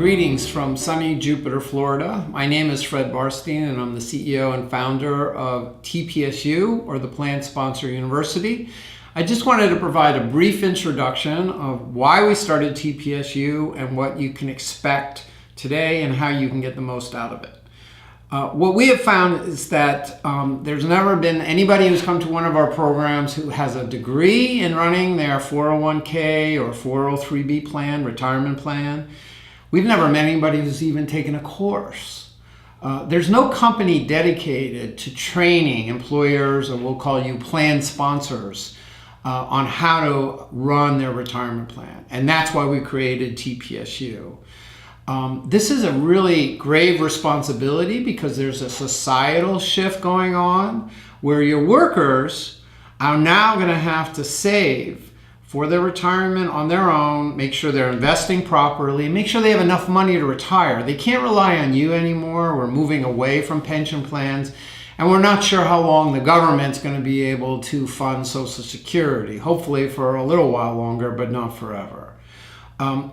Greetings from sunny Jupiter, Florida. My name is Fred Barstein and I'm the CEO and founder of TPSU, or the Plan Sponsor University. I just wanted to provide a brief introduction of why we started TPSU and what you can expect today and how you can get the most out of it. What we have found is that there's never been anybody who's come to one of our programs who has a degree in running their 401k or 403b plan, retirement plan. We've never met anybody who's even taken a course. There's no company dedicated to training employers, or we'll call you plan sponsors, on how to run their retirement plan. And that's why we created TPSU. This is a really grave responsibility because there's a societal shift going on where your workers are now going to have to save for their retirement on their own, make sure they're investing properly, make sure they have enough money to retire. They can't rely on you anymore. We're moving away from pension plans, and we're not sure how long the government's going to be able to fund Social Security. Hopefully for a little while longer, but not forever.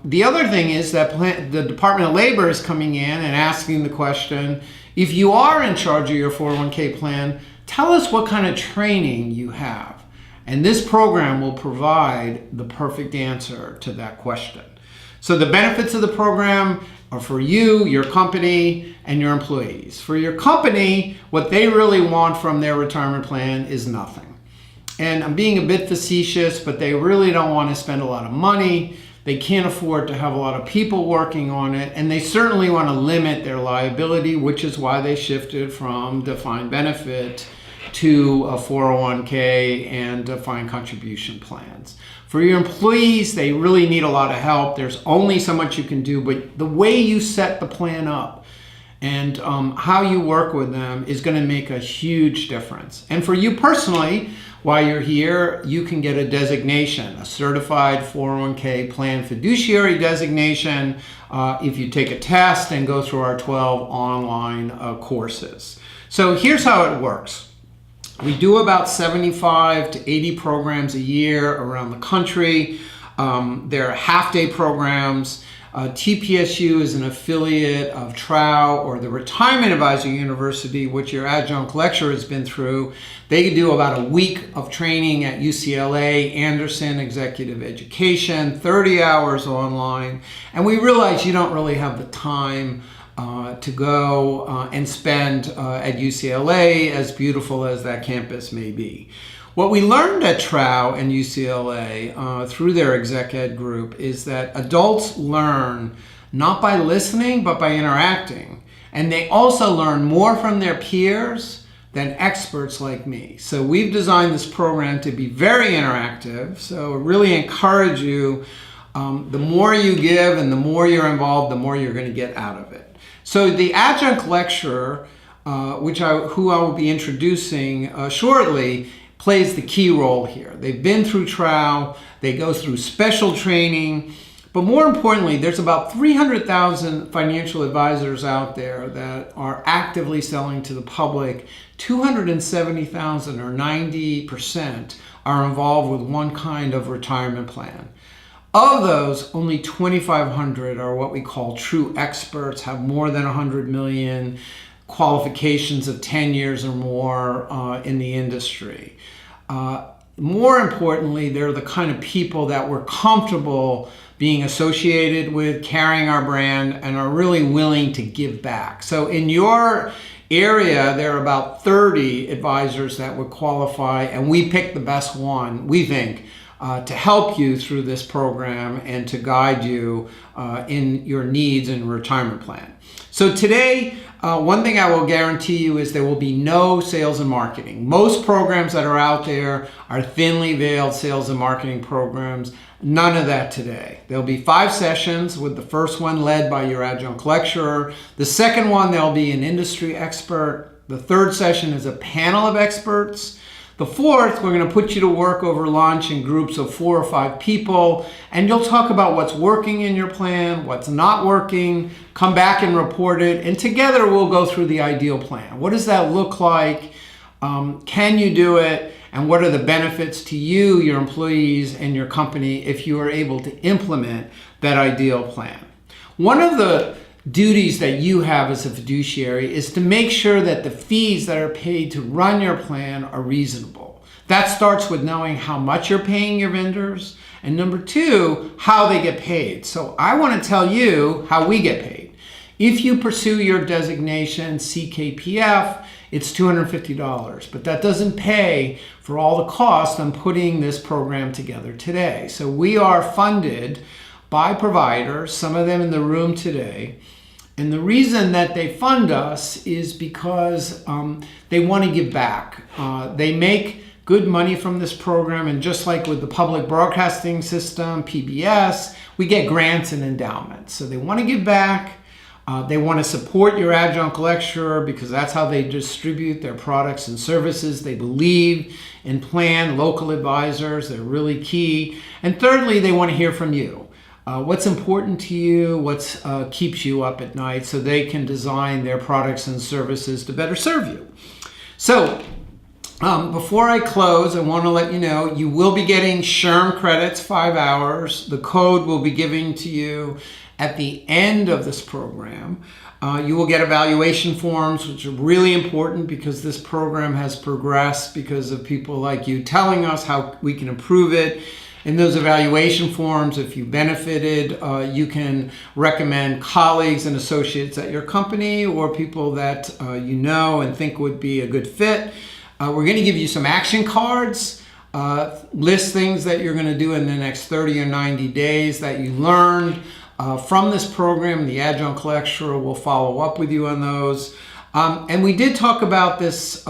The other thing is that the Department of Labor is coming in and asking the question, if you are in charge of your 401k plan, tell us what kind of training you have. And this program will provide the perfect answer to that question. So the benefits of the program are for you, your company, and your employees. For your company, what they really want from their retirement plan is nothing. And I'm being a bit facetious, but they really don't want to spend a lot of money. They can't afford to have a lot of people working on it, and they certainly want to limit their liability, which is why they shifted from defined benefit to a 401k and defined contribution plans. For your employees, they really need a lot of help. There's only so much you can do, but the way you set the plan up and how you work with them is going to make a huge difference. And for you personally, while you're here, you can get a designation, a certified 401k plan fiduciary designation, if you take a test and go through our 12 online courses. So here's how it works. We do about 75 to 80 programs a year around the country. There are half-day programs. TPSU is an affiliate of TROW, or the Retirement Advisor University, which your adjunct lecturer has been through. They do about a week of training at UCLA, Anderson Executive Education, 30 hours online. And we realize you don't really have the time to go and spend at UCLA, as beautiful as that campus may be. What we learned at TROW and UCLA through their exec ed group is that adults learn not by listening, but by interacting. And they also learn more from their peers than experts like me. So we've designed this program to be very interactive. So I really encourage you, the more you give and the more you're involved, the more you're going to get out of it. So the adjunct lecturer, who I will be introducing shortly, plays the key role here. They've been through TROW, they go through special training, but more importantly, there's about 300,000 financial advisors out there that are actively selling to the public. 270,000, or 90%, are involved with one kind of retirement plan. Of those, only 2,500 are what we call true experts, have more than 100 million qualifications of 10 years or more in the industry. More importantly, they're the kind of people that we're comfortable being associated with, carrying our brand, and are really willing to give back. So in your area, there are about 30 advisors that would qualify, and we picked the best one, we think, to help you through this program and to guide you in your needs and retirement plan. So today, one thing I will guarantee you is there will be no sales and marketing. Most programs that are out there are thinly veiled sales and marketing programs. None of that today. There'll be 5 sessions, with the first one led by your adjunct lecturer. The second one, there'll be an industry expert. The third session is a panel of experts. The fourth, we're going to put you to work over lunch in groups of 4 or 5 people, and you'll talk about what's working in your plan, what's not working, come back and report it, and together we'll go through the ideal plan. What does that look like? Can you do it? And what are the benefits to you, your employees, and your company if you are able to implement that ideal plan? One of the duties that you have as a fiduciary is to make sure that the fees that are paid to run your plan are reasonable. That starts with knowing how much you're paying your vendors, and number two, how they get paid. So I want to tell you how we get paid. If you pursue your designation CKPF, it's $250, but that doesn't pay for all the costs on putting this program together today. So we are funded by providers, some of them in the room today. And the reason that they fund us is because they want to give back. They make good money from this program, and just like with the public broadcasting system, PBS, we get grants and endowments. So they want to give back. They want to support your adjunct lecturer because that's how they distribute their products and services. They believe in plan local advisors. They're really key. And thirdly, they want to hear from you. What's important to you, what keeps you up at night, so they can design their products and services to better serve you. So before I close, I want to let you know you will be getting SHRM credits, 5 hours. The code will be given to you at the end of this program. You will get evaluation forms, which are really important because this program has progressed because of people like you telling us how we can improve it. In those evaluation forms, if you benefited, you can recommend colleagues and associates at your company or people that you know and think would be a good fit. We're going to give you some action cards, list things that you're going to do in the next 30 or 90 days that you learned from this program. The adjunct lecturer will follow up with you on those. And we did talk about this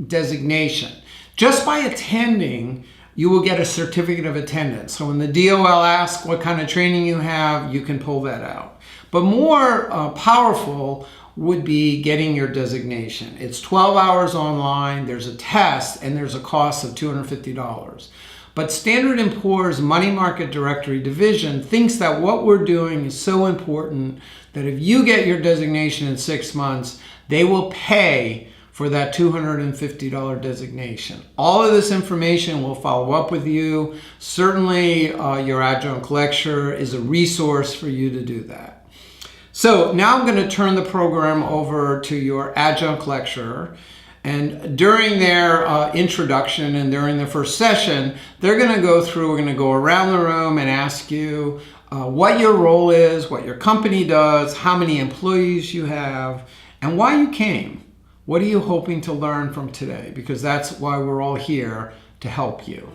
designation. Just by attending, you will get a certificate of attendance. So when the DOL asks what kind of training you have, you can pull that out. But more powerful would be getting your designation. It's 12 hours online, there's a test, and there's a cost of $250. But Standard & Poor's Money Market Directory Division thinks that what we're doing is so important that if you get your designation in 6 months, they will pay for that $250 designation. All of this information will follow up with you. Certainly, your adjunct lecturer is a resource for you to do that. So now I'm going to turn the program over to your adjunct lecturer. And during their introduction and during the first session, they're going to go through, we're going to go around the room and ask you what your role is, what your company does, how many employees you have, and why you came. What are you hoping to learn from today? Because that's why we're all here, to help you.